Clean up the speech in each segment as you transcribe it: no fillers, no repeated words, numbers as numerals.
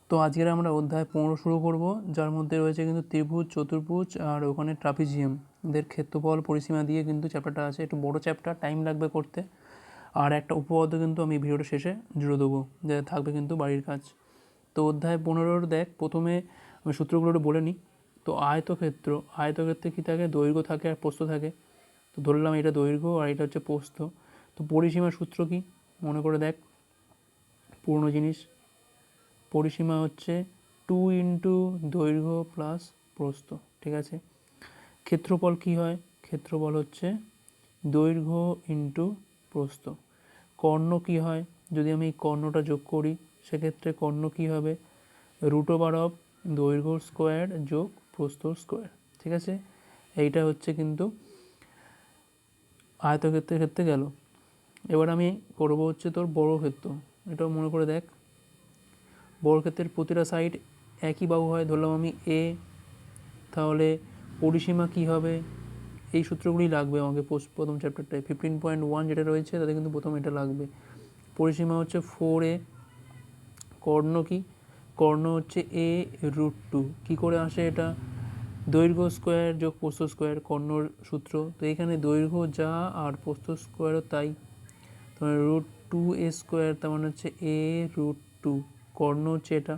তো আজকের আমরা অধ্যায় 15 শুরু করব, যার মধ্যে রয়েছে কিন্তু ত্রিভুজ, চতুর্ভুজ আর ওখানে ট্রাপিজিয়াম এদের ক্ষেত্রফল পরিসীমা দিয়ে কিন্তু চ্যাপ্টারটা আছে। একটু বড় চ্যাপ্টার, টাইম লাগবে করতে। আর একটা উপপাদ্য কিন্তু আমি ভিডিওটা শেষে জুড়ে দেবো, যে থাকবে কিন্তু বাড়ির কাজ। তো অধ্যায় 15 দেখ, প্রথমে আমি সূত্রগুলো বলে নিই। তো আয়তক্ষেত্রে কী থাকে, দৈর্ঘ্য থাকে আর প্রস্থ থাকে। তো ধরলাম এটা দৈর্ঘ্য আর এটা হচ্ছে প্রস্থ। তো পরিসীমার সূত্র কি মনে করে দেখ, পুরনো জিনিস। পরিসীমা হচ্ছে 2 ইন্টু দৈর্ঘ্য প্লাস প্রস্থ, ঠিক আছে। ক্ষেত্রফল কি হয়, ক্ষেত্রফল হচ্ছে দৈর্ঘ্য ইন্টু প্রস্থ। কর্ণ কি হয়, যদি আমি এই কর্ণটা যোগ করি সেক্ষেত্রে কর্ণ কি হবে, √, দৈর্ঘ্য স্কোয়ার যোগ প্রস্থ স্কোয়ার, ঠিক আছে। এইটা হচ্ছে কিন্তু আয়তক্ষেত্রের ক্ষেত্রে গেল। এবার আমি করবো হচ্ছে তোর বর্গক্ষেত্র। এটাও মনে করে দেখ, বর্গক্ষেত্রের প্রতিটা সাইড একই বাহু হয়। ধরলাম আমি এ, তাহলে পরিসীমা কি হবে, এই সূত্রগুলি লাগবে আমাকে প্রথম চ্যাপ্টারটায় 15.1 যেটা রয়েছে তাতে কিন্তু প্রথম এটা লাগবে। পরিসীমা হচ্ছে 4a। কর্ণ কি, কর্ণ হচ্ছে a√2। কী করে আসে এটা, দৈর্ঘ্য স্কোয়ার যোগ প্রস্থ স্কোয়ার, কর্ণর সূত্র। তো এখানে দৈর্ঘ্য যা আর প্রস্থ স্কোয়ারও তাই, তাহলে √2a², তার মানে হচ্ছে a√2। কর্ণ হচ্ছে এটা।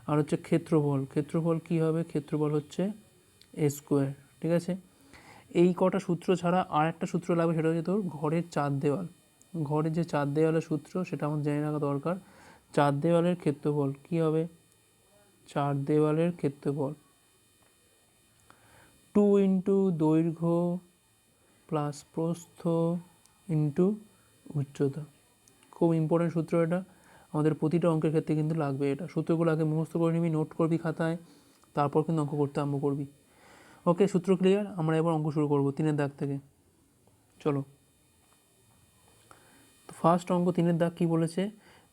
আর হচ্ছে ক্ষেত্রফল, ক্ষেত্রফল কি হবে, ক্ষেত্রফল হচ্ছে a², ঠিক আছে। এই কটা সূত্র ছাড়া আর একটা সূত্র লাগবে, সেটা হচ্ছে তোর ঘরের চার দেওয়াল। ঘরের যে চার দেওয়ালের সূত্র সেটা আমার জেনে রাখা দরকার। চার দেওয়ালের ক্ষেত্রফল কি হবে, চার দেওয়ালের ক্ষেত্রফল 2 ইন্টু দৈর্ঘ্য প্লাস প্রস্থ ইন্টু উচ্চতা। খুব ইম্পর্টেন্ট সূত্র এটা, আমাদের প্রতিটা অঙ্কের ক্ষেত্রে কিন্তু লাগবে এটা। সূত্রগুলো আগে মুখস্থ করে নিবি, নোট করবি খাতায়, তারপর কিন্তু অঙ্ক করতে আরম্ভ করবি। ওকে, সূত্র ক্লিয়ার। আমরা এবার অঙ্ক শুরু করব 3-এর দাগ থেকে। চলো, তো ফার্স্ট অঙ্ক 3-এর দাগ কী বলেছে,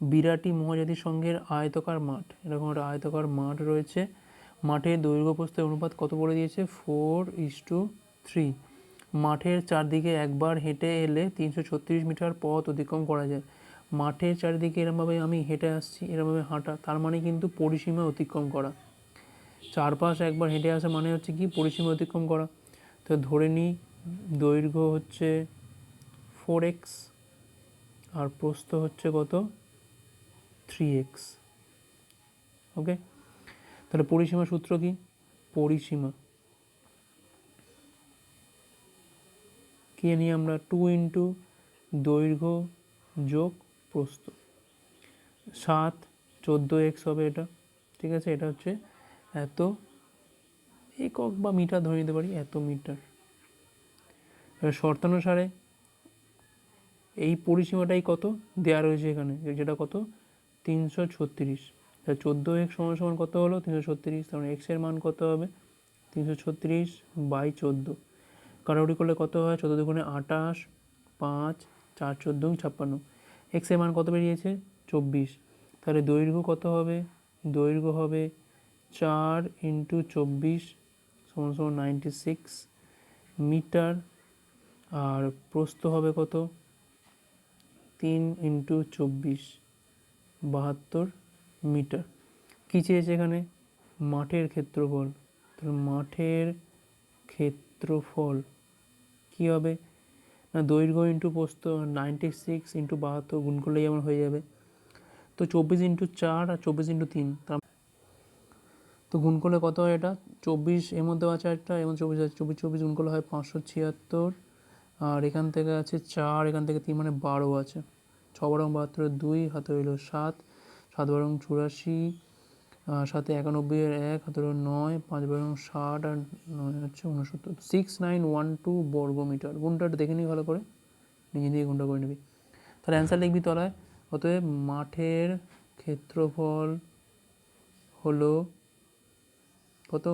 বিরাটি মহাজাতি সংঘের আয়তকার মাঠ। এরকম একটা আয়তকার মাঠ রয়েছে, মাঠের দৈর্ঘ্য প্রস্থের অনুপাত কত বলে দিয়েছে, 4:3। মাঠের চারদিকে একবার হেঁটে এলে 336 মিটার পথ অতিক্রম করা যায়। মাঠের চারিদিকে এরমভাবে আমি হেঁটে আসছি, এরমভাবে হাঁটা, তার মানে কিন্তু পরিসীমা অতিক্রম করা। চারপাশ একবার হেঁটে আসা মানে হচ্ছে কি, পরিসীমা অতিক্রম করা। তো ধরে নিই দৈর্ঘ্য হচ্ছে 4x আর প্রস্থ হচ্ছে কত, 3x। ওকে, তাহলে পরিসীমা সূত্র কি, পরিসীমা কে নিয়ে আমরা 2 ইন্টু দৈর্ঘ্য যোগ প্রস্থ, 7, 14x হবে এটা, ঠিক আছে। এটা হচ্ছে এত একক বা মিটার ধরে নিতে পারি, এত মিটার। এবার শর্তানুসারে এই পরিসীমাটাই কত দেওয়া রয়েছে এখানে, যেটা কত 336। 14x সমান কত হলো 336, তার মানে এক্সের মান কত হবে 336/14। কাটাকুটি করলে কত হয়, 14 দুগুণে 28, 5, 4 14 56। এক্সের মান কত বেরিয়েছে 24। তাহলে দৈর্ঘ্য কত হবে, দৈর্ঘ্য হবে 4 ইন্টু 24 সমান 96 মিটার। আর প্রস্থ হবে কত, 3 ইন্টু 24 72 মিটার। কী চেয়েছে এখানে, মাঠের ক্ষেত্রফল। তাহলে মাঠের ক্ষেত্রফল কী হবে না, দৈর্ঘ্য ইন্টু প্রস্থ 96 ইন্টু 72 গুণ করলেই আমার হয়ে যাবে। তো 24 ইন্টু 4 আর 24 ইন্টু 3, তো গুণ করলে কত হয়, এটা 24 এর মধ্যে আছে একটা, এবং 24 আছে, 24 গুণ করলে হয় 576। আর এখান থেকে আছে 4, এখান থেকে 3 মানে 12 আছে। 6×72 2, হাতে রইল 7, 7×84, সাথে 91 1, হাতে রইল 9, 5×60 আর 9 হচ্ছে 69, 6912 বর্গমিটার। গুণটা দেখে নিই ভালো করে, নিজে দিয়ে গুণটা করে নিবি। তাহলে অ্যান্সার লিখবি তলায়, অতএব মাঠের ক্ষেত্রফল হলো কত,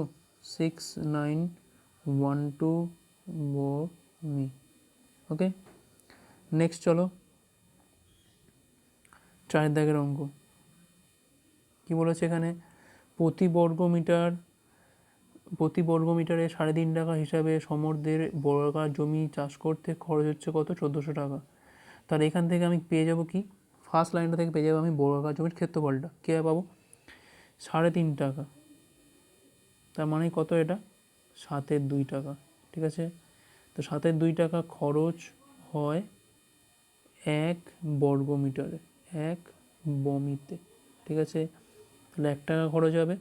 6912 বর্গমি। ওকে, নেক্সট চলো 4 দাগের অঙ্ক। কি বলেছে এখানে, প্রতি বর্গ মিটারে 3.5 টাকা হিসাবে সমরদের বর্গাকার জমি চাষ করতে খরচ হচ্ছে কত, 1400 টাকা। তাহলে এখান থেকে আমি পেয়ে যাব কি, ফার্স্ট লাইনটা থেকে পেয়ে যাবো আমি বর্গাকার জমির ক্ষেত্রফলটা। কীভাবে পাবো, 3.5 টাকা, তার মানে কত এটা 7/2 টাকা। ঠিক আছে, তো 7/2 টাকা খরচ হয় 1 বর্গমিটারে, 1 বমিতে। ঠিক আছে, তাহলে 1 টাকা খরচ হবে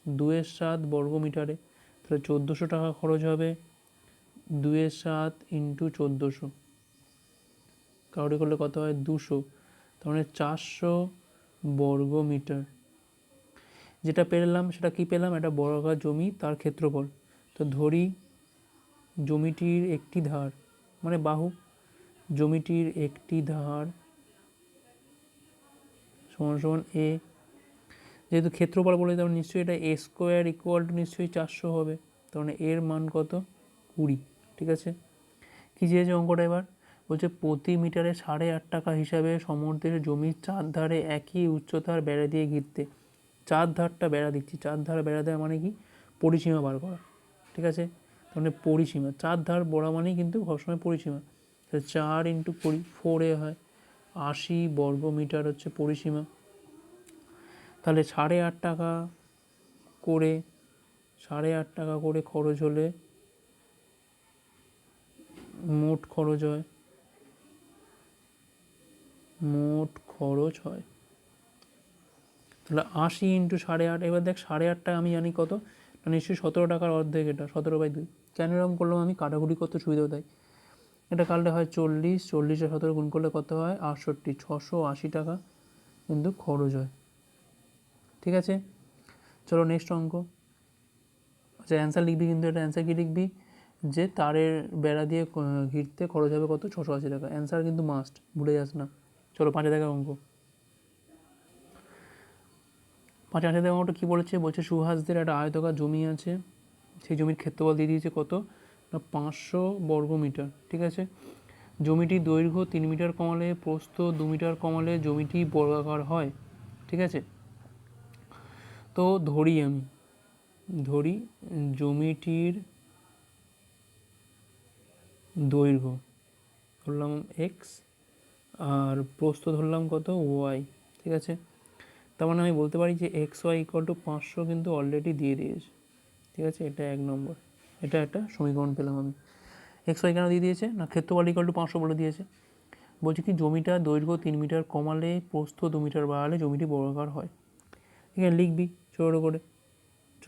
2/7 বর্গমিটারে, তাহলে 1400 টাকা খরচ হবে 2/7 ইন্টু 1400, কাউরি করলে কত হয় 200, তার মানে 400 বর্গমিটার। যেটা পেলাম সেটা কি পেলাম, একটা বর্গাকার জমি, তার ক্ষেত্রফল। তো ধরি জমিটির একটি ধার, মানে বাহু, জমিটির একটি ধার সমান সমান এ, যেহেতু ক্ষেত্রফল বলে তাহলে নিশ্চয়ই এটা a স্কোয়ার ইকুয়াল টু নিশ্চয়ই 400 হবে, তার মানে এর মান কত 20। ঠিক আছে, কী চেয়েছে অঙ্কটা এবার, বলছে প্রতি মিটারে 8.5 টাকা হিসাবে সমুদ্রের জমির 4 ধারে একই উচ্চতার বেড়া দিয়ে ঘিরতে। 4 ধারটা বেড়া দিচ্ছি, 4 ধার বেড়া দেওয়া মানে কি, পরিসীমা বার করা। ঠিক আছে, তাহলে পরিসীমা 4 ধার বড়া মানেই কিন্তু সবসময় পরিসীমা, তাহলে 4 ইন্টু 20 4 হয়, 80 বর্গমিটার হচ্ছে পরিসীমা। তাহলে 8.5 টাকা করে, 8.5 টাকা করে খরচ হলে মোট খরচ হয়, মোট খরচ হয় তাহলে 80 ইন্টু 8.5। এবার দেখ 8.5টা আমি জানি কত, নিশ্চয়ই 17 টাকার অর্ধেক, এটা 17/2। কেন এরকম করলাম আমি, কাটাকুটি করতে সুবিধা দেয়, এটা কাটলে হয় 40, 40 আর 17 গুণ করলে কত হয় 68, 680 টাকা কিন্তু খরচ হয়। ঠিক আছে, চলো নেক্সট অঙ্ক। আচ্ছা অ্যান্সার লিখবি, কিন্তু এটা অ্যান্সার কী লিখবি, যে তারের বেড়া দিয়ে ঘিরতে খরচ হবে কত 680 টাকা, অ্যান্সার কিন্তু মাস্ট, ভুলে যাস না। চলো 5 টাকা অঙ্ক। 5 টাকা অঙ্কটা কী বলেছে, বলছে সুহাসদের একটা আয়তকার জমি আছে, সেই জমির ক্ষেত্রফল দিয়ে দিয়েছে কত না 500 বর্গমিটার। ঠিক আছে, জমিটির দৈর্ঘ্য 3 মিটার কমালে প্রস্থ 2 মিটার কমালে জমিটি বর্গাকার হয়। ঠিক আছে, তো ধরি জমিটির দৈর্ঘ্য ধরলাম এক্স আর প্রস্থ ধরলাম কত ওয়াই। ঠিক আছে, তার মানে আমি বলতে পারি যে এক্স ওয়াই ইকুয়াল টু 500 কিন্তু অলরেডি দিয়ে দিয়েছে। ঠিক আছে, এটা 1 নম্বর, এটা একটা সমীকরণ পেলাম আমি। এক্স ওয়াই কেন দিয়ে দিয়েছে না, ক্ষেত্রফল ইকুয়াল টু 500 বলে দিয়েছে। বলছে কি জমিটা দৈর্ঘ্য 3 মিটার কমালে প্রস্থ 2 মিটার বাড়ালে জমিটি বর্গাকার হয়। এখানে লিখবি ছোটো করে,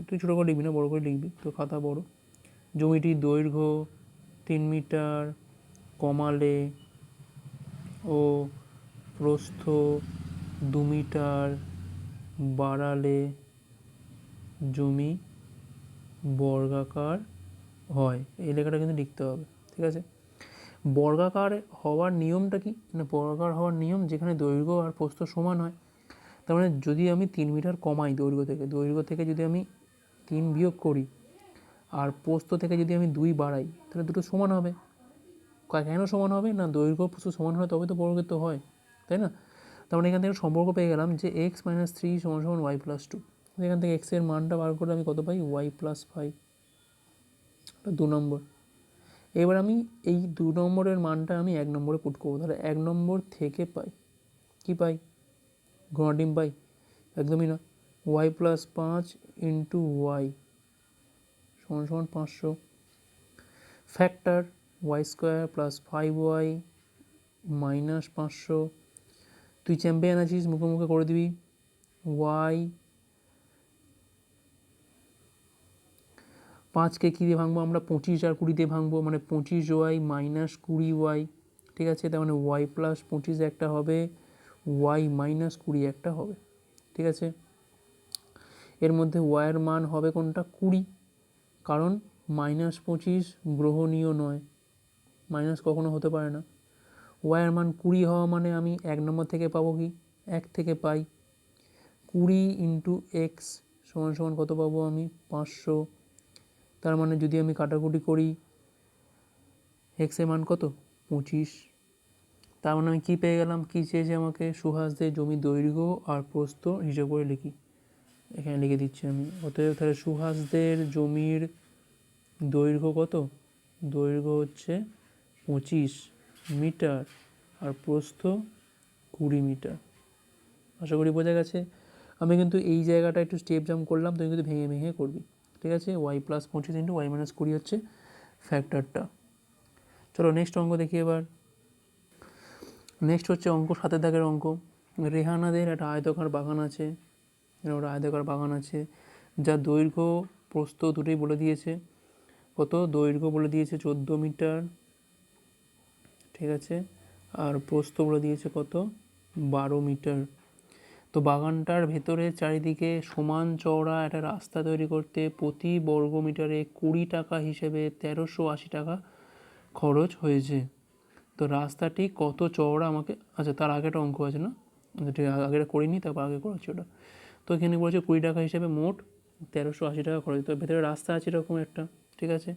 তুই ছোটো করে লিখবি না, বড়ো করে লিখবি, তো খাতা বড়। জমিটির দৈর্ঘ্য 3 মিটার কমালে ও প্রস্থ 2 মিটার বাড়ালে জমি বর্গাকার হয়, এই লেখাটা কিন্তু লিখতে হবে। ঠিক আছে, বর্গাকার হওয়ার নিয়মটা কি না, বর্গাকার হওয়ার নিয়ম যেখানে দৈর্ঘ্য আর প্রস্থ সমান হয়। তার মানে যদি আমি 3 মিটার কমাই দৈর্ঘ্য থেকে যদি আমি 3 বিয়োগ করি আর প্রস্থ থেকে যদি আমি 2 বাড়াই, তাহলে দুটো সমান হবে। কেন সমান হবে না, দৈর্ঘ্য প্রস্থ সমান হয় তবে তো বর্গক্ষেত্র হয়, তাই না। তার মানে এখান থেকে সম্পর্ক পেয়ে গেলাম যে x - 3 = y+2। এখান থেকে x এর মানটা বার করে আমি কত পাই y+5, 2 নম্বর। এবার আমি এই 2 নম্বরের মানটা আমি 1 নম্বরে পুট করবো, তাহলে 1 নম্বর থেকে পাই কি পাই, ঘোড়া ডিম পাই, একদমই না। y+5 ইন্টু y সমান 500, ফ্যাক্টর y² + 5y - 500। তুই চ্যাম্পিয়ন আছিস, মুখে মুখে করে দিবি। y 5কে কী দিয়ে ভাঙবো আমরা, 25 আর 20 দিয়ে ভাঙবো, মানে 25y - 20y। ঠিক আছে, তার মানে y+25 একটা হবে, y - 20 একটা হবে। ঠিক আছে, এর মধ্যে y এর মান হবে কোনটা 20, কারণ -25 গ্রহণীয় নয়, মাইনাস কখনো হতে পারে না। y এর মান 20 হওয়া মানে আমি 1 নম্বর থেকে পাবো কি, 1 থেকে পাই 20 ইন্টু এক্স সমান কত পাবো আমি 500। তার মানে যদি আমি কাটাকুটি করি এক্স এর মান কত 25, তার মানে আমি কী পেয়ে গেলাম, কী চেয়েছে আমাকে, সুহাসদের জমির দৈর্ঘ্য আর প্রস্থ হিসেব করে লিখি, এখানে লিখে দিচ্ছি আমি। অতএব তাহলে সুহাসদের জমির দৈর্ঘ্য কত, দৈর্ঘ্য হচ্ছে 25 মিটার আর প্রস্থ 20 মিটার। আশা করি বোঝা গেছে। আমি কিন্তু এই জায়গাটা একটু স্টেপ জাম্প করলাম, তুই কিন্তু ভেঙে ভেঙে করবি, ঠিক আছে। Y plus 25 into y minus 20 হচ্ছে ফ্যাক্টরটা। চলো নেক্সট অঙ্ক দেখি এবার। নেক্সট হচ্ছে অঙ্ক 7 দাগের অঙ্ক। রেহানাদের একটা আয়তকার বাগান আছে, ওটা আয়তকার বাগান আছে, যার দৈর্ঘ্য প্রস্থ দুটোই বলে দিয়েছে। কত দৈর্ঘ্য বলে দিয়েছে 14 মিটার, ঠিক আছে, আর প্রস্থ বলে দিয়েছে কত 12 মিটার। তো বাগানটার ভেতরে চারিদিকে সমান চওড়া একটা রাস্তা তৈরি করতে প্রতি বর্গ মিটারে 20 টাকা হিসেবে 1380 টাকা খরচ হয়েছে। তো রাস্তাটি কত চওড়া আমাকে, আচ্ছা তার আগে একটা অঙ্ক আছে না, ঠিক আগেটা করিনি, তারপর আগে করাচ্ছি ওটা। তো এখানে বলেছে 20 টাকা হিসেবে মোট 1380 টাকা খরচ। তো ভেতরে রাস্তা আছে এরকম একটা, ঠিক আছে।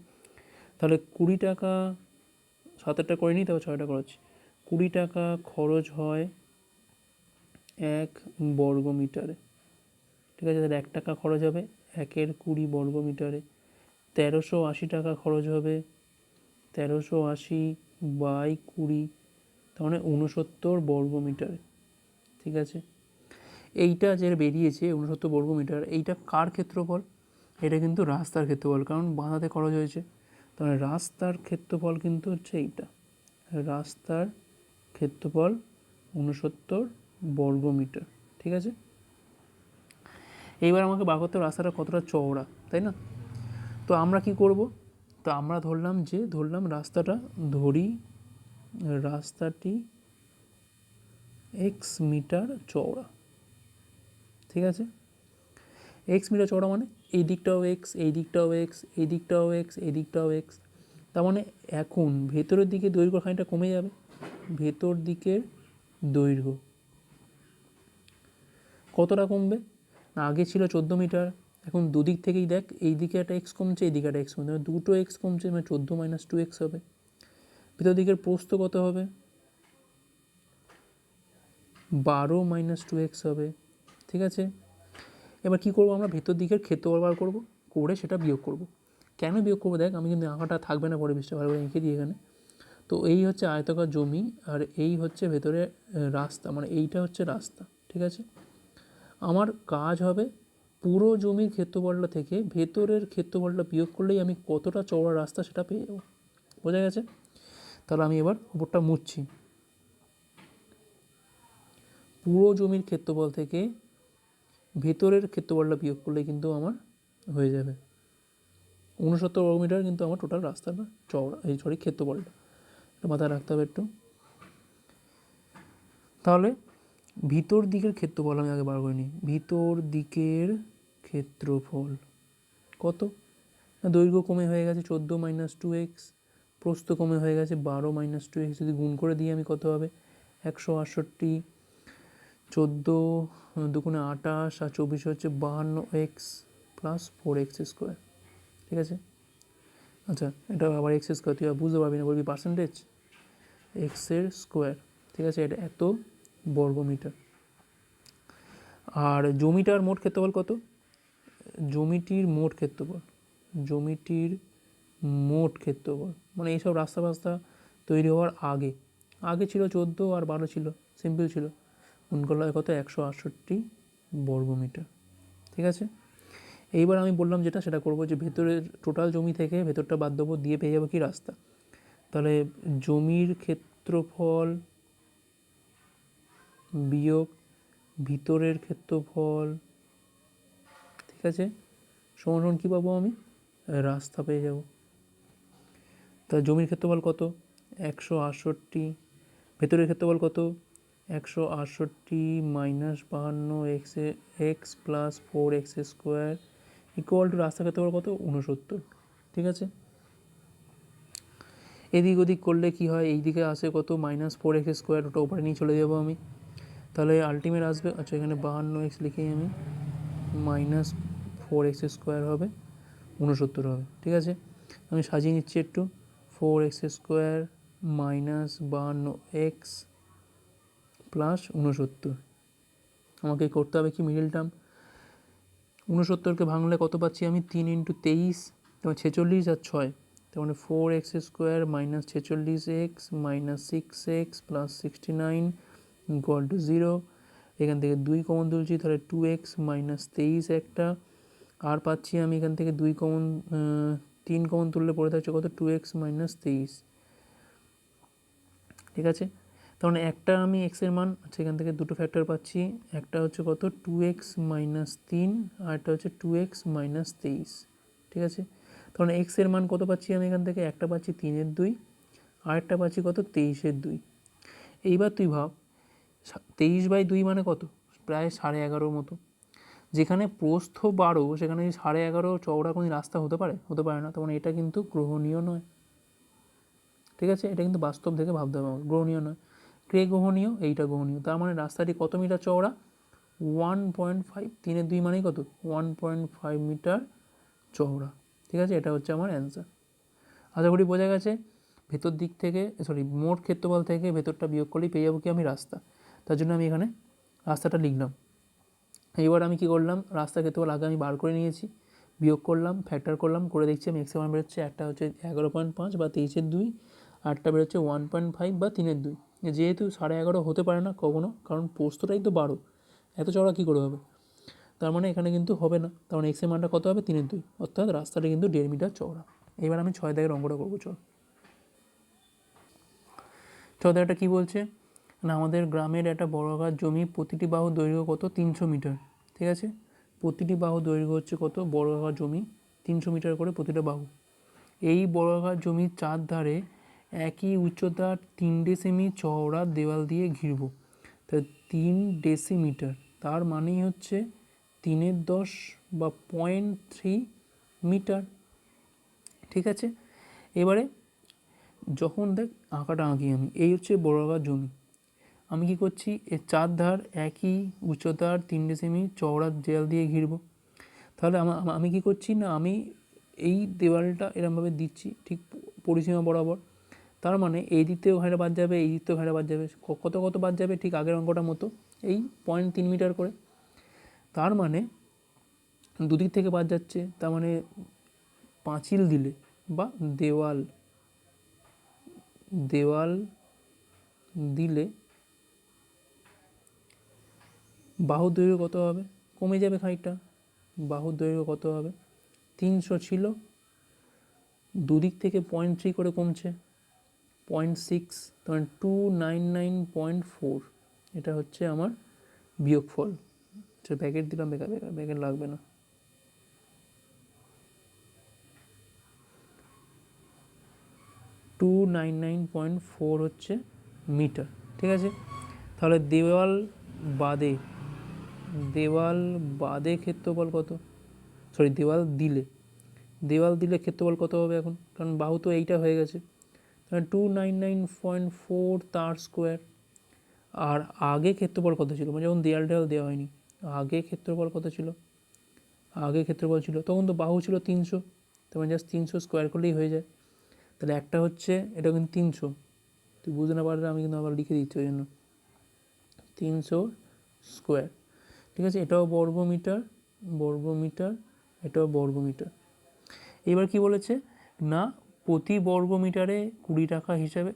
তাহলে 20 টাকা, 7টা করিনি, তারপর 6টা করাচ্ছি। 20 টাকা খরচ হয় 1 বর্গ মিটারে, ঠিক আছে। তাহলে 1 টাকা খরচ হবে 1-এর 20 বর্গ মিটারে। 1380 টাকা খরচ হবে 1380 বাই 20, তার মানে 69 বর্গ মিটারে, ঠিক আছে। এইটা যে বেরিয়েছে 69 বর্গ মিটার, এইটা কার ক্ষেত্রফল? এটা কিন্তু রাস্তার ক্ষেত্রফল, কারণ বাঁধাতে খরচ হয়েছে। তাহলে রাস্তার ক্ষেত্রফল কিন্তু হচ্ছে এইটা, রাস্তার ক্ষেত্রফল 69 বর্গ মিটার, ঠিক আছে। এইবার আমাকে বার করতে হবে রাস্তাটা কতটা চওড়া, তাই না? তো আমরা কি করব, তো আমরা ধরলাম রাস্তাটা, ধরি রাস্তাটি x মিটার চওড়া, ঠিক আছে। x মিটার চওড়া মানে এই দিকটাও x, এই দিকটাও x, এই দিকটাও x, এই দিকটাও x। তার মানে এখন ভেতরের দিকে দৈর্ঘ্য খানিকটা কমে যাবে, ভেতর দিকের দৈর্ঘ্য কতটা কমবে না, আগে ছিল 14 মিটার, এখন দুদিক থেকেই দেখ, এই দিকে একটা এক্স কমছে, এই দিকে একটা এক্স কমছে, দুটো এক্স কমছে, মানে 14 মাইনাস 2x হবে। ভেতর দিকের প্রস্থ কত হবে 12 মাইনাস 2x হবে, ঠিক আছে। এবার কী করবো আমরা, ভেতর দিকের ক্ষেত্রফল বার করবো, করে সেটা বিয়োগ করব। কেন বিয়োগ করবো দেখ, আমি কিন্তু আঁকাটা থাকবে না পরে, বিষয়টা ভালো করে এঁকে দিই এখানে। তো এই হচ্ছে আয়তাকার জমি, আর এই হচ্ছে ভেতরে রাস্তা, মানে এইটা হচ্ছে রাস্তা, ঠিক আছে। আমার কাজ হবে পুরো জমির ক্ষেত্রফলটা থেকে ভেতরের ক্ষেত্রফলটা বিয়োগ করলেই আমি কতটা চওড়া রাস্তা সেটা পেয়ে যাবো, বোঝা গেছে। তাহলে আমি এবার উপরটা মুছছি। পুরো জমির ক্ষেত্রফল থেকে ভেতরের ক্ষেত্রফলটা বিয়োগ করলে কিন্তু আমার হয়ে যাবে 69 বর্গ মিটার, কিন্তু আমার টোটাল রাস্তাটা চওড়া, এই ক্ষেত্রফলটা, এটা মাথায় রাখতে হবে একটু। তাহলে ভিতর দিকের ক্ষেত্রফল আমি আগে বার করে নিই। ভিতর দিকের ক্ষেত্রফল কত, দৈর্ঘ্য কমে হয়ে গেছে 14 মাইনাস 2x, প্রস্থ কমে হয়ে গেছে 12 মাইনাস 2x, যদি গুণ করে দিই আমি কত হবে 168, 14 দুগুণে 28 আর 24 হচ্ছে 52x প্লাস 4x স্কোয়ার, ঠিক আছে। আচ্ছা এটা আবার এক্স স্কোয়ার, তুই বুঝতে পারবি না, বলবি পার্সেন্টেজ, এক্সের স্কোয়ার, ঠিক আছে। এটা এত বর্গ মিটার। আর জমিটার মোট ক্ষেত্রফল কত, জমিটির মোট ক্ষেত্রফল, জমিটির মোট ক্ষেত্রফল মানে এইসব রাস্তা ফাস্তা তৈরি হওয়ার আগে, আগে ছিল 14 আর 12 ছিল, সিম্পল ছিল, গুণ করলে কত 168 বর্গ মিটার, ঠিক আছে। এইবার আমি বললাম যেটা সেটা করবো, যে ভেতরের টোটাল জমি থেকে ভেতরটা বাদ দেবো, দিয়ে পেয়ে যাবো কি রাস্তা। তাহলে জমির ক্ষেত্রফল বিয়োগ ভিতরের ক্ষেত্রফল, ঠিক আছে, সমান সমান কী পাবো আমি, রাস্তা পেয়ে যাব। তা জমির ক্ষেত্রফল কত 168, ভেতরের ক্ষেত্রফল কত 168 minus 52 x plus 4x square equal to রাস্তার ক্ষেত্রফল কত 69, ঠিক আছে। এদিক ওদিক করলে কি হয়, এই দিকে আসে কত মাইনাস 4x স্কোয়ার, ওটা ওপরে নিয়ে চলে যাবো আমি, তাহলে আলটিমেট আসবে, আচ্ছা এখানে 52x লিখেই আমি, মাইনাস 4x স্কোয়ার হবে 69 হবে, ঠিক আছে। আমি সাজিয়ে নিচ্ছি একটু, 4x square minus 52x plus 69, আমাকে করতে হবে কি মিডল টার্ম, 69কে ভাঙলে কত পাচ্ছি আমি 3 ইন্টু 23, তোমার 46 আর 6, তার মানে 4x square minus 46x minus 6x plus 69 equal to 0। এখান থেকে 2 কমন তুলছি, তাহলে 2x মাইনাস 23 একটা, আর পাচ্ছি আমি এখান থেকে 2 কমন 3 কমন তুললে পড়ে থাকছে কত 2x মাইনাস 23। ঠিক আছে, তখন একটা আমি এক্সের মান সেখান থেকে দুটো ফ্যাক্টর পাচ্ছি, একটা হচ্ছে কত 2x মাইনাস 3 আর একটা হচ্ছে 2x মাইনাস 23। ঠিক আছে, তখন এক্সের মান কত পাচ্ছি আমি এখান থেকে, একটা পাচ্ছি 3-এর 2 আর একটা পাচ্ছি কত 23-এর 2। এইবার তুই ভাব 23/2 মানে কত, প্রায় 11.5 মতো। যেখানে প্রস্থ 12 সেখানে 11.5 চওড়া কোনো রাস্তা হতে পারে? হতে পারে না। তখন এটা কিন্তু গ্রহণীয় নয়। ঠিক আছে, এটা কিন্তু বাস্তব থেকে ভাবতে হবে, গ্রহণীয় নয়। কে গ্রহণীয়? এইটা গ্রহণীয়। তার মানে রাস্তাটি কত মিটার চওড়া? 1.5, 3-এর 2 মানেই কত 1.5 মিটার চওড়া। ঠিক আছে, এটা হচ্ছে আমার অ্যান্সার। আশা করি বোঝা গেছে। ভেতর দিক থেকে মোট ক্ষেত্রফল থেকে ভেতরটা বিয়োগ করলেই পেয়ে যাবো কি আমি রাস্তা। তার জন্য আমি এখানে রাস্তাটা লিখলাম। এবার আমি কি করলাম, রাস্তা ক্ষেত্রফল আগে আমি বার করে নিয়েছি, বিয়োগ করলাম, ফ্যাক্টর করলাম, করে দেখছি আমি এক্সের মান বেরোচ্ছে, একটা হচ্ছে 11.5 বা 23-এর 2, আরটা বেরোচ্ছে 1.5 বা 3-এর 2। যেহেতু 11.5 হতে পারে না কখনো, কারণ প্রস্থটাই তো 12, এত চওড়া কী করে হবে? তার মানে এখানে কিন্তু হবে না। তার মানে এক্সের মানটা কত হবে 3-এর 2, অর্থাৎ রাস্তাটা কিন্তু 1.5 মিটার চওড়া। এবার আমি 6 দাগের অঙ্কটা করবো। চল দাগটা কী বলছে না, আমাদের গ্রামের একটা বর্গাকার জমি, প্রতিটি বাহু দৈর্ঘ্য কত 300 মিটার। ঠিক আছে, প্রতিটি বাহু দৈর্ঘ্য হচ্ছে কত, বর্গাকার জমি 300 মিটার করে প্রতিটা বাহু। এই বর্গাকার জমির চারধারে একই উচ্চতার 3 ডেসিমি চওড়া দেওয়াল দিয়ে ঘিরব। তা 3 ডেসিমিটার তার মানেই হচ্ছে 3/10 বা 0.3 মিটার। ঠিক আছে, এবারে যখন দেখ আঁকাটা আঁকি আমি, এই হচ্ছে বর্গাকার জমি, আমি কি করছি এর চারধার একই উচ্চতার 3 ডেসিমি চওড়া দেওয়াল দিয়ে ঘিরব। তাহলে আমি কি করছি না, আমি এই দেওয়ালটা এরমভাবে দিচ্ছি ঠিক পরিসীমা বরাবর। তার মানে এই দিক থেকেও ঘাড়ে বাদ যাবে, এই দিক থেকেও ঘাড়ে বাদ যাবে, কত কত বাদ যাবে, ঠিক আগের অঙ্কটার মতো এই 0.3 মিটার করে। তার মানে দুদিক থেকে বাদ যাচ্ছে, তার মানে পাঁচিল দিলে বা দেওয়াল দিলে বাহুর দৈর্ঘ্য কত হবে, কমে যাবে খানিকটা। বাহুর দৈর্ঘ্য কত হবে, 300 ছিল, দুদিক থেকে 0.3 করে কমছে 0.6, তখন 299.4। এটা হচ্ছে আমার বিয়োগফল। ব্যাকেট দিলাম, ব্যাকেট লাগবে না। টু 299.4 হচ্ছে মিটার। ঠিক আছে, তাহলে দেওয়াল বাদে ক্ষেত্রফল কত, দেওয়াল দিলে ক্ষেত্রফল কত হবে এখন, কারণ বাহু তো এইটা হয়ে গেছে, তাহলে 299.4 তার স্কোয়ার। আর আগে ক্ষেত্রফল কত ছিল, মানে যখন দেওয়াল দেওয়া হয়নি, আগে ক্ষেত্রফল কত ছিল, তখন তো বাহু ছিল 300, তখন জাস্ট 300 স্কোয়ার করলেই হয়ে যায়। তাহলে একটা হচ্ছে, এটা কিন্তু 300, তুই বুঝতে না পারলে আমি কিন্তু আবার লিখে দিচ্ছি ওই জন্য 300 স্কোয়ার। ঠিক আছে, এটাও বর্গমিটার, এটাও বর্গমিটার। এবার কি বলেছে না, প্রতি বর্গমিটারে 20 টাকা হিসাবে,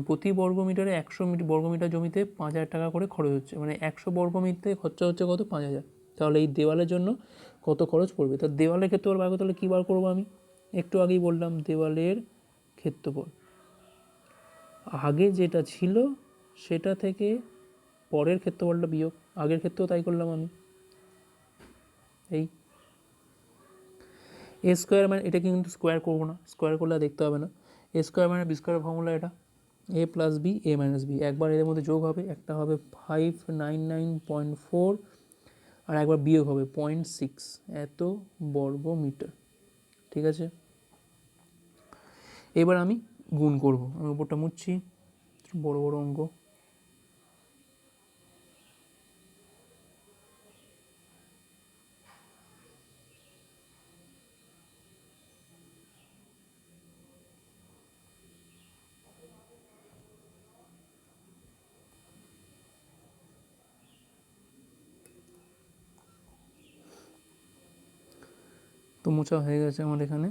প্রতি বর্গমিটারে 100 বর্গমিটার জমিতে 5,000 টাকা করে খরচ হচ্ছে, মানে 100 বর্গমিটারে খরচা হচ্ছে কত, 5,000। তাহলে এই দেওয়ালের জন্য কত খরচ পড়বে, তার দেওয়ালের ক্ষেত্রফল বার করতে হলে কী বার করবো আমি, একটু আগেই বললাম দেওয়ালের ক্ষেত্রফল, আগে যেটা ছিল সেটা থেকে পরের ক্ষেত্রফলটা বিয়োগ, আগের ক্ষেত্রেও তাই করলাম আমি। এই এ স্কোয়ার মানে এটা কিন্তু স্কোয়ার করবো না, স্কোয়ার করলে দেখতে হবে না, এ স্কোয়ার মানে বি স্কোয়ার ফর্মুলা এটা, এ plus B A minus B, একবার এদের মধ্যে যোগ হবে, একটা হবে 599.4 আর একবার বিয়োগ হবে 0.6, এত বর্গমিটার। ঠিক আছে, এবার আমি গুণ করব, আমি উপরটা মুছছি, বড় বড় অঙ্ক। তো মোছা হয়ে গেছে আমার এখানে।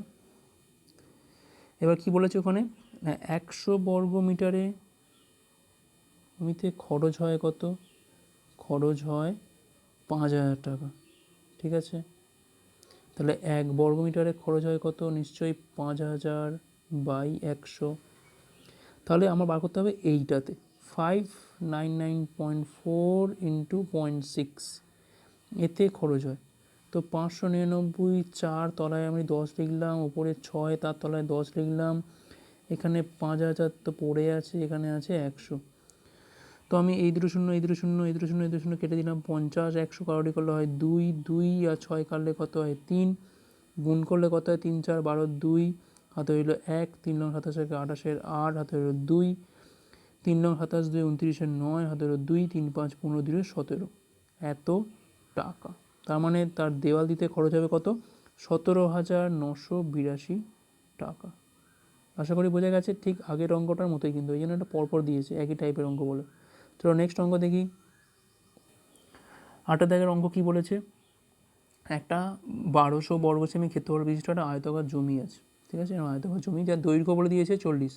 এবার কি বলেছে ওখানে, 100 বর্গমিটারে জমিতে খরচ হয় কত, খরচ হয় 5,000 টাকা। ঠিক আছে, তাহলে 1 বর্গমিটারে খরচ হয় কত? নিশ্চয়ই 5,000 বাই 100। তাহলে আমার বার করতে হবে এইটাতে 599.4 ইন্টু 0.6, এতে খরচ হয়। তো 599, 4 তলায় আমি 10 লিখলাম, উপরে 6 তার তলায় 10 লিখলাম, এখানে 5,000 তো পড়ে আছে, এখানে আছে 100। তো আমি এই দুটো শূন্য কেটে দিলাম, 50 100 কারোটি করলে হয় 2, 2 আর 6 কাটলে কত হয় 3, গুণ করলে কত হয় 3 4 12 2, হাতে হইল 1, 3 নং 27 28 8, হাতে হইল 2, 3 নং 27 2 29 9, হাতে হইল 2, 3 5 15 2 17, এত টাকা। তার মানে তার দেওয়াল দিতে খরচ হবে কত? 17,982 টাকা। আশা করি বোঝা গেছে। ঠিক আগের অঙ্কটার মতোই, কিন্তু এই জন্য একটা পরপর দিয়েছে, একই টাইপের অঙ্ক বলে। চলো নেক্সট অঙ্ক দেখি। 8 দাগের অঙ্ক কি বলেছে? একটা 1200 বর্গ সেমি ক্ষেত্রফল বিশিষ্ট একটা আয়তাকার জমি আছে। ঠিক আছে, আয়তাকার জমি, যার দৈর্ঘ্য বলে দিয়েছে 40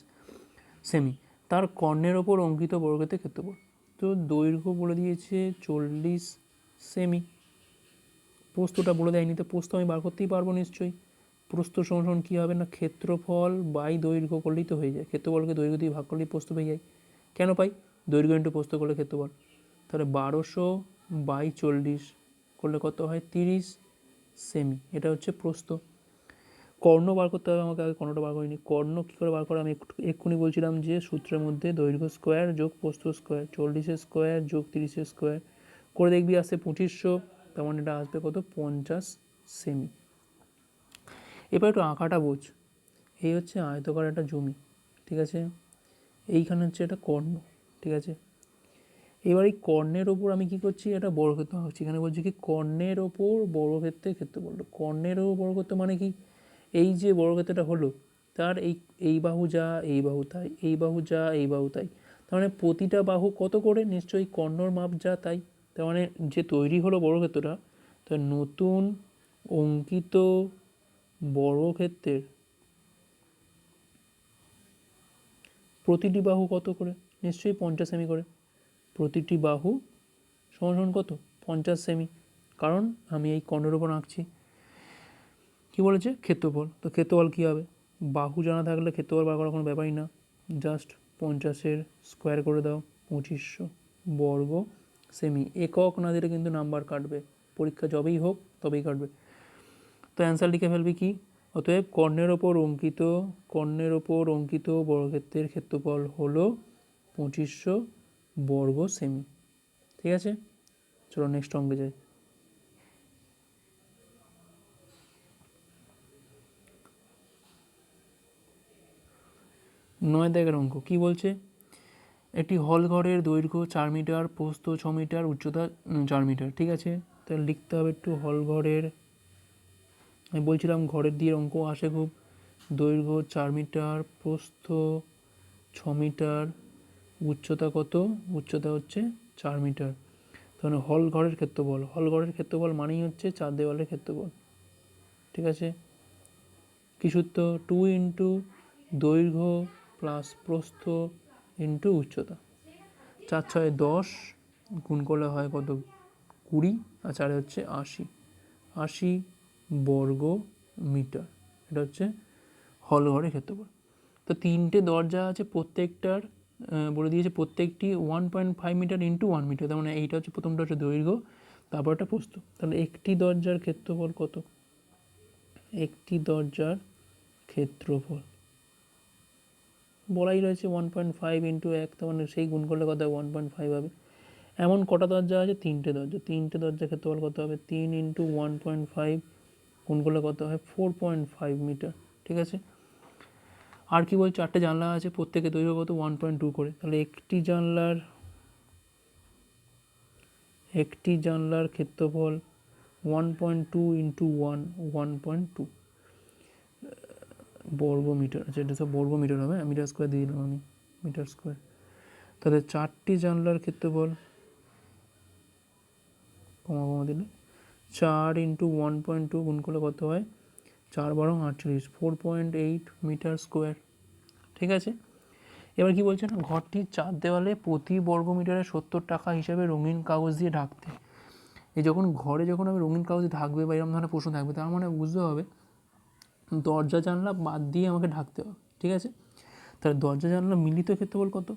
সেমি, তার কর্ণের ওপর অঙ্কিত বর্গক্ষেত্রের ক্ষেত্রফল। তো দৈর্ঘ্য বলে দিয়েছে 40 সেমি, প্রস্থটা বলে দেয়নি, তো প্রস্থ আমি বার করতেই পারবো নিশ্চয়ই। প্রস্থ সমান কী হবে না, ক্ষেত্রফল বাই দৈর্ঘ্য করলেই তো হয়ে যায়। ক্ষেত্রফলকে দৈর্ঘ্য দিয়ে ভাগ করলেই প্রস্থ পেয়ে যায়। কেন পাই? দৈর্ঘ্য ইন্টু প্রস্থ করলে ক্ষেত্রফল। তাহলে 1200 বাই 40 করলে কত হয় 30 সেমি, এটা হচ্ছে প্রস্থ। কর্ণ বার করতে হবে আমাকে, আগে কর্ণটা বার করিনি। কর্ণ কী করে বার করে? আমি এক্ষুনি বলছিলাম যে সূত্রের মধ্যে দৈর্ঘ্য স্কোয়ার যোগ প্রস্থ স্কোয়ার, 40 স্কোয়ার যোগ 30 স্কোয়ার করে দেখবি আসছে 2500, তার মানে এটা আসবে কত 50 সেমি। এবার একটু আঁকাটা বোঝ। এই হচ্ছে আয়তকার একটা জমি, ঠিক আছে, এইখানে হচ্ছে একটা কর্ণ, ঠিক আছে। এবার এই কর্ণের ওপর আমি কি করছি, একটা বর্গক্ষেত্র আঁকছি। এখানে বলছি কি কর্ণের ওপর বর্গক্ষেত্রের ক্ষেত্রফল। কর্ণের ওপর বর্গক্ষেত্র মানে কি, এই যে বর্গক্ষেত্রটা হলো তার এই বাহু যা এই বাহু তাই, এই বাহু যা এই বাহু তাই, তার মানে প্রতিটা বাহু কত করে, নিশ্চয়ই কর্ণর মাপ যা তাই। তার মানে যে তৈরি হলো বর্গক্ষেত্রটা, তার নতুন অঙ্কিত বর্গক্ষেত্রের প্রতিটি বাহু কত করে, নিশ্চয়ই 50 সেমি করে। প্রতিটি বাহু সমান কত 50 সেমি, কারণ আমি এই কর্ণের ওপর আঁকছি। কী বলেছে? ক্ষেত্রফল। তো ক্ষেত্রফল কী হবে? বাহু জানা থাকলে ক্ষেত্রফল বার করার কোনো ব্যাপারই না, জাস্ট 50 স্কোয়ার করে দাও, 2500 বর্গ সেমি। একক না দিলে কিন্তু নাম্বার কাটবে, পরীক্ষা যবেই হোক তবেই কাটবে। তো অ্যান্সার লিখে ফেলবি কি, অতএব কর্ণের ওপর অঙ্কিত বর্গক্ষেত্রের ক্ষেত্রফল হলো 2500 বর্গ সেমি। ঠিক আছে, চলো নেক্সট অঙ্কে যাই। 9 দাগের অঙ্ক কি বলছে? একটি হল ঘরের দৈর্ঘ্য 4 মিটার, প্রস্থ 6 মিটার, উচ্চতা 4 মিটার। ঠিক আছে, তাহলে লিখতে হবে একটু হল ঘরের, আমি বলছিলাম ঘরের দিয়ে অঙ্ক আসে খুব। দৈর্ঘ্য 4 মিটার, প্রস্থ 6 মিটার, উচ্চতা কত? উচ্চতা হচ্ছে 4 মিটার। তাহলে হল ঘরের ক্ষেত্রফল, হল ঘরের ক্ষেত্রফল মানেই হচ্ছে 4 দেওয়ালের ক্ষেত্রফল। ঠিক আছে, কি সূত্র? 2 ইন্টু দৈর্ঘ্য প্লাস প্রস্থ ইন্টু উচ্চতা। 4 6 10, গুণ করলে হয় কত 20, আর 4 হচ্ছে 80 বর্গ মিটার। এটা হচ্ছে হল ঘরের ক্ষেত্রফল। তো 3টে দরজা আছে, প্রত্যেকটার বলে দিয়েছে প্রত্যেকটি 1.5 মিটার ইন্টু 1 মিটার। তার মানে এইটা হচ্ছে প্রথমটা হচ্ছে দৈর্ঘ্য, তারপর একটা প্রস্থ। তাহলে একটি দরজার ক্ষেত্রফল কত? একটি দরজার ক্ষেত্রফল বলাই রয়েছে 1.5 ইন্টু 1, তার মানে সেই গুণ করলে কত 1.5 হবে। এমন কটা দরজা আছে? 3টে দরজা। 3টে দরজার ক্ষেত্রফল কত হবে? 3 ইন্টু 1.5 গুণ করলে কত হয় 4.5 মিটার। ঠিক আছে, আর কি বলছে? 4টে জানলা আছে, প্রত্যেকে দৈর্ঘ্য কত 1.2 করে। তাহলে একটি জানলার ক্ষেত্রফল 1.2 ইন্টু 1.2 বর্গ মিটার। আচ্ছা, এটা সব বর্গ মিটার হবে, মিটার স্কোয়ার দিয়ে দিলাম আমি, মিটার স্কোয়ার। তাহলে 4টি জানলার ক্ষেত্রফল কমা দিলে 4 ইন্টু 1.2 গুণ করলে কত হয় 4 12 48, 4.8 মিটার স্কোয়ার। ঠিক আছে, এবার কি বলছে না, ঘরটির চার দেওয়ালে প্রতি বর্গমিটারে 70 টাকা হিসাবে রঙিন কাগজ দিয়ে ঢাকতে। এই যখন ঘরে যখন আমি রঙিন কাগজ ঢাকবে বা এরকম ধরনের প্রশ্ন থাকবে, তার মানে বুঝতে হবে দরজা জানলা বাদ দিয়ে আমাকে ঢাকতে হবে, ঠিক আছে। তাহলে দরজা জানলা মিলিত ক্ষেত্রফল কত,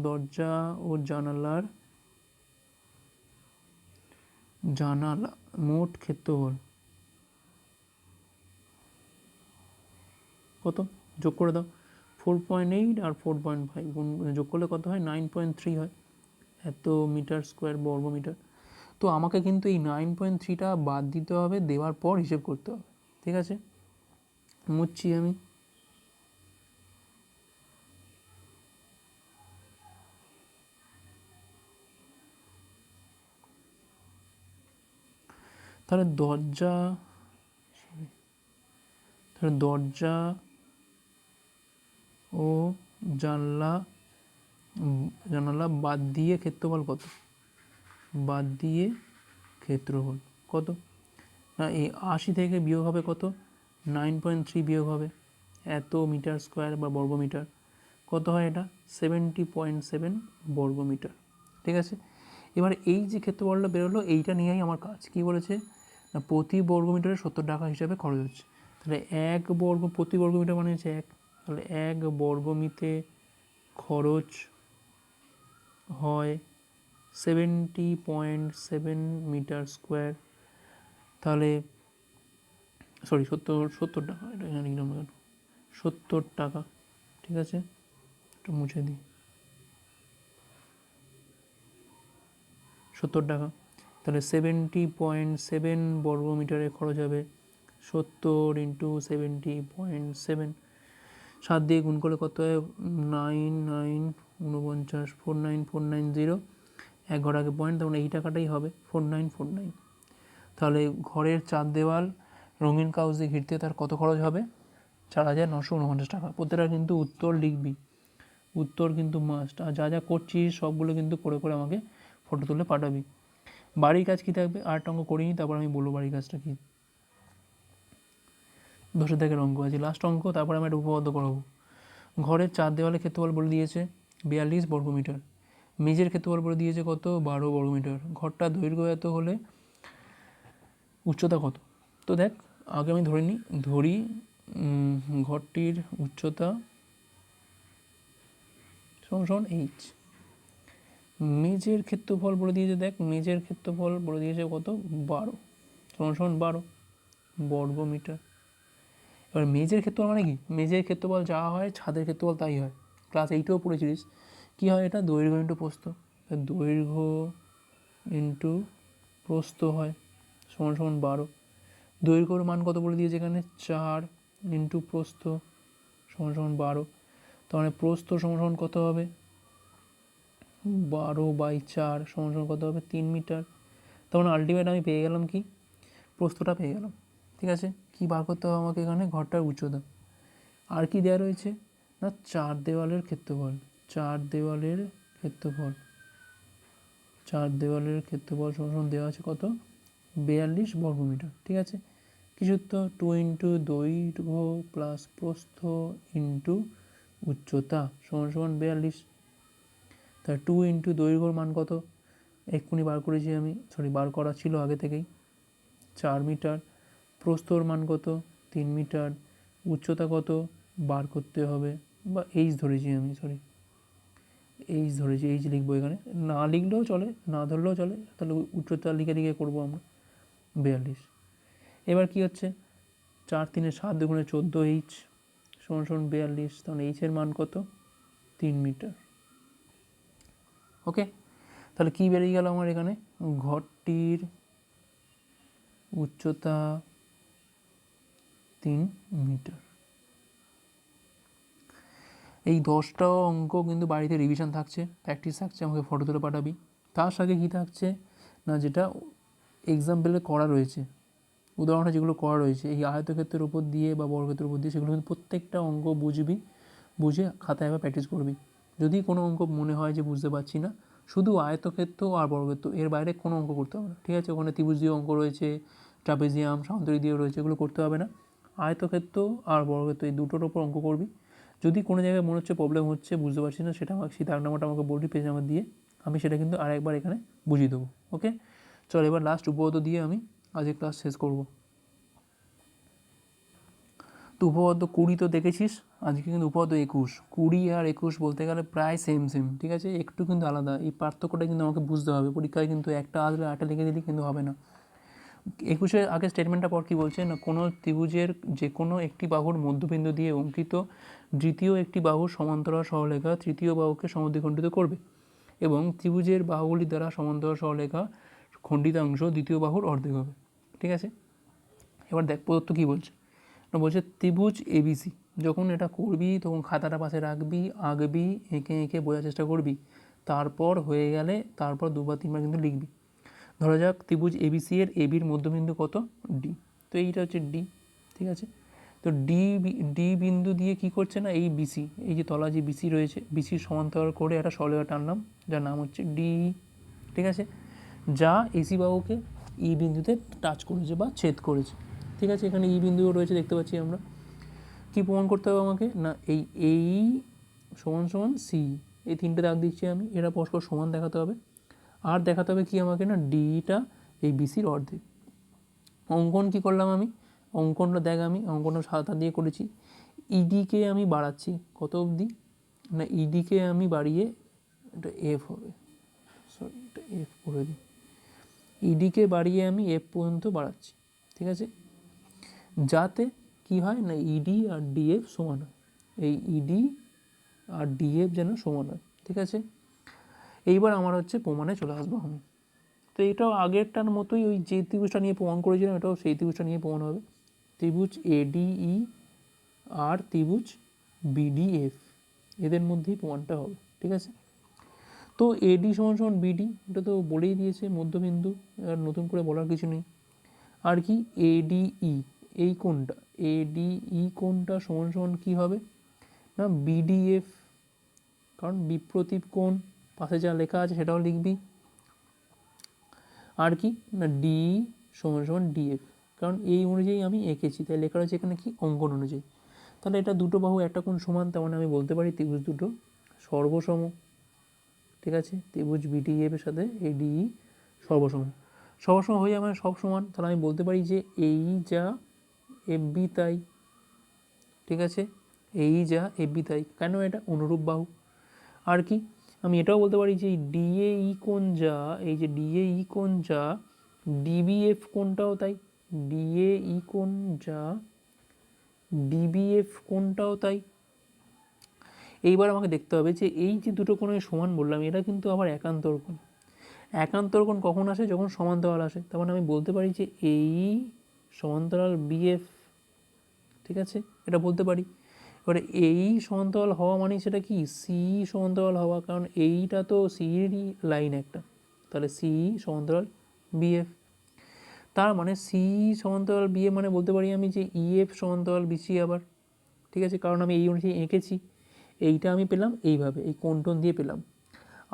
দরজা ও জানালা মোট ক্ষেত্রফল কত, যোগ করে দাও। 4.8 আর 4.5 যোগ করলে কত হয়, 9.3 হয়, এত মিটার স্কোয়ার বর্গমিটার। তো আমাকে কিন্তু এই 9.3টা বাদ দিতে হবে, দেওয়ার পর হিসেব করতে হবে, ঠিক আছে। মুছছি আমি। তাহলে দরজা ও জানালা বাদ দিয়ে ক্ষেত্রফল কত, বাদ দিয়ে ক্ষেত্রফল কত না, এই 80 থেকে বিয়োগ হবে কত, 9.3 বিয়োগ হবে এত মিটার স্কোয়ার বা বর্গমিটার, কত হয় এটা 70.7 বর্গমিটার, ঠিক আছে। এবার এই যে ক্ষেত্রফলটা বেরোলো, এইটা নিয়েই আমার কাজ। কি বলেছে না, প্রতি বর্গমিটারে 70 টাকা হিসাবে খরচ হচ্ছে। তাহলে প্রতি বর্গমিটার মানে হচ্ছে 1, তাহলে 1 বর্গমিতে খরচ হয় 70.7 মিটার স্কোয়ার। তাহলে সরি 70 টাকা, এটা এখানে লিখলাম কেন, 70 টাকা, ঠিক আছে, একটু মুছে দিই, 70 টাকা। তাহলে 70.7 বর্গমিটারে খরচ হবে 70 ইন্টু 70.7, 7 দিয়ে গুণ করলে কত হয়, 9 49,490, এক ঘর আগে পয়েন্ট, তখন এই টাকাটাই হবে 4949। তাহলে ঘরের চার দেওয়াল রঙিন কাগজ দিয়ে ঘিরতে তার কত খরচ হবে, 4,949 টাকা। প্রত্যেকটা কিন্তু উত্তর লিখবি, উত্তর কিন্তু মাস্ট। আর যা যা করছিস সবগুলো কিন্তু করে করে আমাকে ফটো তুলে পাঠাবি। বাড়ির কাজ কী থাকবে, 8 অঙ্ক করিনি, তারপর আমি বলবো বাড়ির কাজটা কী। 10 থেকে অঙ্ক আছে, লাস্ট অঙ্ক, তারপর আমি একটা উপপাদ্য করাবো। ঘরের চার দেওয়ালের ক্ষেত্রফল বলে দিয়েছে 42 বর্গমিটার, মেঝের ক্ষেত্রফল বলে দিয়েছে কত, 12 বর্গমিটার। ঘরটা দৈর্ঘ্য এত হলে উচ্চতা কত। তো দেখ আগে আমি ধরি ঘরটির উচ্চতা সমান এইচ, মেঝের ক্ষেত্রফল বলে দিয়েছে, দেখ মেঝের ক্ষেত্রফল বলে দিয়েছে কত, 12 সমান 12 বর্গমিটার। এবার মেঝের ক্ষেত্রফল মানে কি, মেঝের ক্ষেত্রফল যা হয় ছাদের ক্ষেত্রফল তাই হয়, ক্লাস 8-এও পড়েছিলিস। কী হয় এটা, দৈর্ঘ্য ইন্টু প্রস্থ, দৈর্ঘ্য ইন্টু প্রস্থ হয় সমান 12। দৈর্ঘ্যর মান কত বলে দিয়েছে এখানে, 4 ইন্টু প্রস্থ সমান 12। তার মানে প্রস্থ সমান কত হবে, 12/4 সমান কত হবে, 3 মিটার। তার মানে আলটিমেট আমি পেয়ে গেলাম কি, প্রস্থটা পেয়ে গেলাম, ঠিক আছে। কি বার করতে হবে আমাকে এখানে, ঘরটার উচ্চতা। আর কি দেওয়া রয়েছে না, চার দেওয়ালের ক্ষেত্রফল সমান দেওয়া আছে কত, 42 বর্গমিটার, ঠিক আছে। কিছু তো 2 ইন্টু দৈর্ঘ্য প্লাস প্রস্থ ইন্টু উচ্চতা সমান 42। তাহলে 2 ইন্টু দৈর্ঘ্যর মান কত, এক্ষুনি বার করেছি আমি, বার করা ছিল আগে থেকেই, 4 মিটার। প্রস্থর মান কত, 3 মিটার। উচ্চতা কত বার করতে হবে, বা এইচ ধরেছি আমি, এইচ লিখবো এখানে, না লিখলেও চলে, না ধরলেও চলে, তাহলে উচ্চতা লিখে করবো আমরা 42। এবার কি হচ্ছে, 4 3 7 2 14 এইচ সমান 42। তাহলে এইচের মান কত, 3 মিটার। ওকে, তাহলে কি বেরিয়ে গেল আমার এখানে, ঘরটির উচ্চতা 3 মিটার। এই 10টা অঙ্ক কিন্তু বাড়িতে রিভিশন থাকছে, প্র্যাকটিস থাকছে, আমাকে ফটো তুলে পাঠাবি। তার সাথে কী থাকছে না, যেটা এক্সাম্পলে করা রয়েছে, উদাহরণে যেগুলো করা রয়েছে এই আয়তক্ষেত্রের উপর দিয়ে বা বর্গক্ষেত্রের উপর দিয়ে, সেগুলো কিন্তু প্রত্যেকটা অঙ্ক বুঝে খাতায় আবার প্র্যাকটিস করবি। যদি কোনো অঙ্ক মনে হয় যে বুঝতে পারছি না, শুধু আয়তক্ষেত্র আর বর্গক্ষেত্র, এর বাইরে কোনো অঙ্ক করতে হবে না, ঠিক আছে। ওখানে ত্রিভুজীয় অঙ্ক রয়েছে, ট্রাপিজিয়াম, সামান্তরিক দিয়ে রয়েছে, এগুলো করতে হবে না। আয়তক্ষেত্র আর বর্গক্ষেত্র এই দুটোর ওপর অঙ্ক করবি। যদি কোনো জায়গায় মনে হচ্ছে প্রবলেম হচ্ছে, বুঝতে পারছি না, সেটা আমাকে সেই দাগ নাম্বারটা আমাকে বলবি পেজ নাম্বার দিয়ে, আমি সেটা কিন্তু আরেকবার এখানে বুঝিয়ে দেবো। ওকে, চল এবার লাস্ট উপপাদ্য দিয়ে আমি আজকে ক্লাস শেষ করব। তো উপপাদ্য 20 তো দেখেছিস, আজকে কিন্তু উপপাদ্য 21। 20 আর 21 বলতে গেলে প্রায় সেম, ঠিক আছে, একটু কিন্তু আলাদা। এই পার্থক্যটা কিন্তু আমাকে বুঝতে হবে, পরীক্ষায় কিন্তু একটা আসলে আরেকটা লিখে দিলে কিন্তু হবে না। 21-এর আগে স্টেটমেন্টটা পর কী বলছে না, কোনো ত্রিভুজের যে কোনো একটি বাহুর মধ্যবিন্দু দিয়ে অঙ্কিত দ্বিতীয় একটি বাহুর সমান্তরাল সরলরেখা তৃতীয় বাহুকে সমদ্বিখণ্ডিত করবে এবং ত্রিভুজের বাহুগুলির দ্বারা সমান্তরাল সরলরেখা খণ্ডিতাংশ দ্বিতীয় বাহুর অর্ধেক হবে। ঠিক আছে, এবার দেখ প্রদত্ত কী বলছে না, বলছে ত্রিভুজ এবিসি, যখন এটা করবি তখন খাতাটা পাশে রাখবি, আঁকবি, এঁকে এঁকে বোঝার চেষ্টা করবি, তারপর হয়ে গেলে তারপর 2 বা 3 বার কিন্তু লিখবি। ধরা যাক ত্রিভুজ এবিসি এর এবির মধ্যবিন্দু কত, ডি। তো এইটা হচ্ছে ডি। ঠিক আছে, তো ডি বিন্দু দিয়ে কি করছে না, এই বিসি, এই যে তলা যে বিসি রয়েছে, বিসির সমান্তরাল করে একটা সরলরেখা টানলাম যার নাম হচ্ছে ডি। ঠিক আছে, যা এসি বাহুকে ই বিন্দুতে টাচ করেছে বা ছেদ করেছে। ঠিক আছে, এখানে ই বিন্দুও রয়েছে দেখতে পাচ্ছি আমরা। কি প্রমাণ করতে হবে আমাকে না, এই সমান সমান সি, এই 3টে দাগ দিচ্ছি আমি, এরা পরস্পর সমান দেখাতে হবে। আর দেখাতে হবে কি আমাকে না, ডিটা এই বিসির অর্ধেক। অঙ্কন কি করলাম আমি, অঙ্কনটা দেখ, আমি অঙ্কনটা সাদা দিয়ে করেছি। ইডিকে আমি বাড়াচ্ছি কত অবধি না, ইডিকে আমি বাড়িয়ে, এটা এফ হবে, সরি এটা এফ করে দিই, ইডিকে বাড়িয়ে আমি এফ পর্যন্ত বাড়াচ্ছি। ঠিক আছে, যাতে কি হয় না, ইডি আর ডিএফ সমান হয়, এই ইডি আর ডিএফ যেন সমান হয়। ঠিক আছে, এইবার আমার হচ্ছে প্রমাণে চলে আসবো আমি। তো এটাও আগেরটার মতোই, ওই যে ত্রিভুজটা নিয়ে প্রমাণ করেছিলাম এটাও সেই ত্রিভুজটা নিয়ে প্রমাণ হবে। ত্রিভুজ এডিই আর ত্রিভুজ বিডিএফ, এদের মধ্যেই প্রমাণটা হবে। ঠিক আছে, তো এডি সমান সমান বিডি, এটা তো বলেই দিয়েছে মধ্যবিন্দু, আর নতুন করে বলার কিছু নেই। আর কি এডিই, এই কোণটা এডিই কোণটা সমান সমান কী হবে না, বিডিএফ, কারণ বিপ্রতীপ কোণ, পাশে যা লেখা আছে সেটাও লিখবি। আর কি না, ডি সমান সমান ডিএফ, কারণ এই অনুযায়ী আমি এঁকেছি, তাই লেখা রয়েছে এখানে কি অঙ্কন অনুযায়ী। তাহলে এটা দুটো বাহু একটা কোণ সমান, তেমন আমি বলতে পারি ত্রিভুজ দুটো সর্বসম। ঠিক আছে, ত্রিভুজ বিডিএফ এর সাথে এডিই সর্বসম, সর্বসম হয়ে আমার সব সমান, তাহলে আমি বলতে পারি যে এই যা এফ বি তাই। ঠিক আছে, এই যা এফ বি তাই, কেন এটা অনুরূপ বাহু। আর কি আমি এটাও বলতে পারি যে ডিএ ই কোণ যা, এই যে ডিএ ই কোণ যা, ডিবিএফ কোণটাও তাই, ডিএ ই কোণ যা ডিবিএফ কোণটাও তাই। এইবার আমাকে দেখতে হবে যে এই যে দুটো কোণের সমান বললাম, এটা কিন্তু আবার একান্তর কোণ। একান্তর কোণ কখন আসে, যখন সমান্তরাল আসে। তার মানে আমি বলতে পারি যে এই সমান্তরাল বিএফ। ঠিক আছে, এটা বলতে পারি। এবারে এই সমান্তরাল হওয়া মানে সেটা কি, সি সমান্তরাল হওয়া, কারণ এইটা তো সিরই লাইন একটা, তাহলে সি সমান্তরাল বিএফ। তার মানে সি সমান্তরাল বিএফ মানে বলতে পারি আমি যে ইএফ সমান্তরাল বিসি আবার। ঠিক আছে, কারণ আমি এই অনুযায়ী এঁকেছি, এইটা আমি পেলাম এইভাবে, এই কোণটোন দিয়ে পেলাম।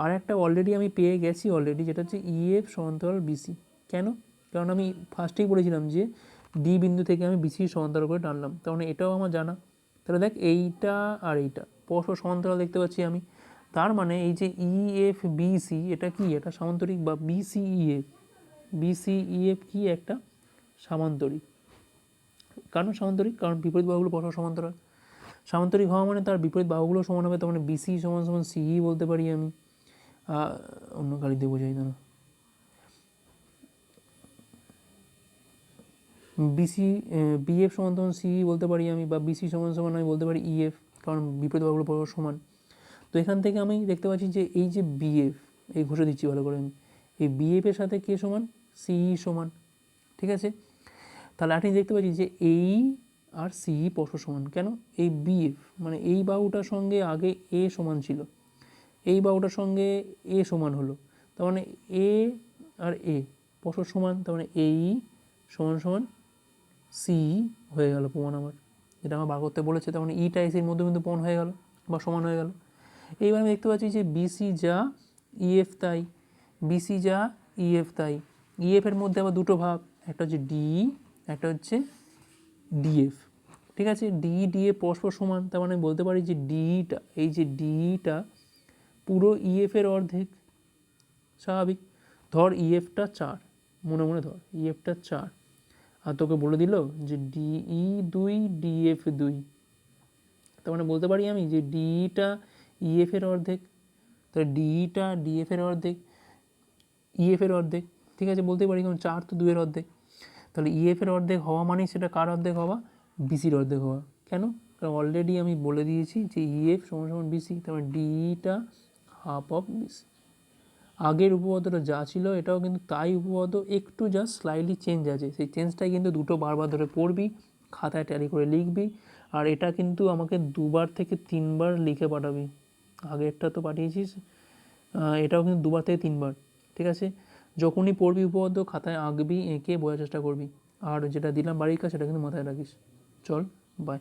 আর একটা অলরেডি আমি পেয়ে গেছি অলরেডি, যেটা হচ্ছে ইএফ সমান্তরাল বিসি। কেন, কারণ আমি ফার্স্টেই বলেছিলাম যে ডি বিন্দু থেকে আমি বিসি সমান্তরাল করে টানলাম, তার মানে এটাও আমার জানা। তাহলে দেখ এইটা আর এইটা পরস্পর সমান্তরাল দেখতে পাচ্ছি আমি, তার মানে এই যে ইএফ বিসি এটা কি, এটা সামান্তরিক, বা বিসিইএফ, বিসিইএফ কি একটা সামান্তরিক। কারণ সামান্তরিক, কারণ বিপরীত বাহুগুলো পরস্পর সমান্তরাল। সামান্তরিক হওয়া মানে তার বিপরীত বাহুগুলো সমান হবে, তার মানে বিসি সমান সমান সিই বলতে পারি আমি। অন্য কালি দিয়ে বোঝাই না, বিসি বিএফ সমান সমান সিই বলতে পারি আমি, বা বিসি সমান সমান আমি বলতে পারি ইএফ, কারণ বিপরীত বাহুগুলো পরস্পর সমান। তো এখান থেকে আমি দেখতে পাচ্ছি যে এই যে বিএফ, এই ঘষে দিচ্ছি ভালো করে আমি, এই বিএফ এর সাথে কে সমান, সিই সমান। ঠিক আছে, তাহলে আপনি দেখতে পাচ্ছি যে এই আর সিই পরস্পর সমান। কেন, এই বিএফ মানে এই বাহুটার সঙ্গে আগে এ সমান ছিল, এই বাহুটার সঙ্গে এ সমান হলো, তার মানে এ আর এ পরস্পর সমান, তার মানে এই সমান সমান সি হয়ে গেল প্রমাণ আমার, যেটা আমার বার করতে বলেছে। তার মানে ইটা এসির মধ্যবিন্দু প্রমাণ হয়ে গেল বা সমান হয়ে গেল। এইবার আমি দেখতে পাচ্ছি যে বিসি যা ইএফ তাই, বিসি যা ইএফ তাই। ইএফ এর মধ্যে আবার দুটো ভাগ, একটা হচ্ছে ডি, একটা হচ্ছে ডিএফ। ঠিক আছে, ডি ডি এ পরস্পর সমান, তার মানে বলতে পারি যে ডিটা, এই যে ডিটা পুরো ইএফের অর্ধেক। স্বাভাবিক। ধর ইএফটা 4, মনে মনে ধর ইএফটা 4, আর তোকে বলে দিল যে ডিই 2 ডিএফ 2, তার মানে বলতে পারি আমি যে ডিটা ইএফের অর্ধেক, তাহলে ডিটা ডিএফের অর্ধেক, ইএফের অর্ধেক। ঠিক আছে, বলতে পারি, কারণ 4 তো 2-এর অর্ধেক। তাহলে ইএফের অর্ধেক হওয়া মানেই সেটা কার অর্ধেক হওয়া? বিসির অর্ধেক হওয়া। কেন? কারণ অলরেডি আমি বলে দিয়েছি যে ইএফ সমান সমান বিসি, তারপরে ডিটা হাফ অফ বিসি। আগের উপপাদ্যটা যা ছিল এটাও কিন্তু তাই উপপাদ্য, একটু জাস্ট স্লাইটলি চেঞ্জ আছে। সেই চেঞ্জটাই কিন্তু দুটো বারবার ধরে পড়বি, খাতায় ট্যালি করে লিখবি, আর এটা কিন্তু আমাকে 2বার থেকে 3বার লিখে পাঠাবি। আগেরটা তো পাঠিয়েছিস, এটাও কিন্তু 2বার থেকে 3বার। ঠিক আছে, যখনই পড়বি উপপাদ্য খাতায় আঁকবি, এঁকে বোঝার চেষ্টা করবি, আর যেটা দিলাম বাড়ির কাজ সেটা কিন্তু মাথায় রাখিস। চল, বাই।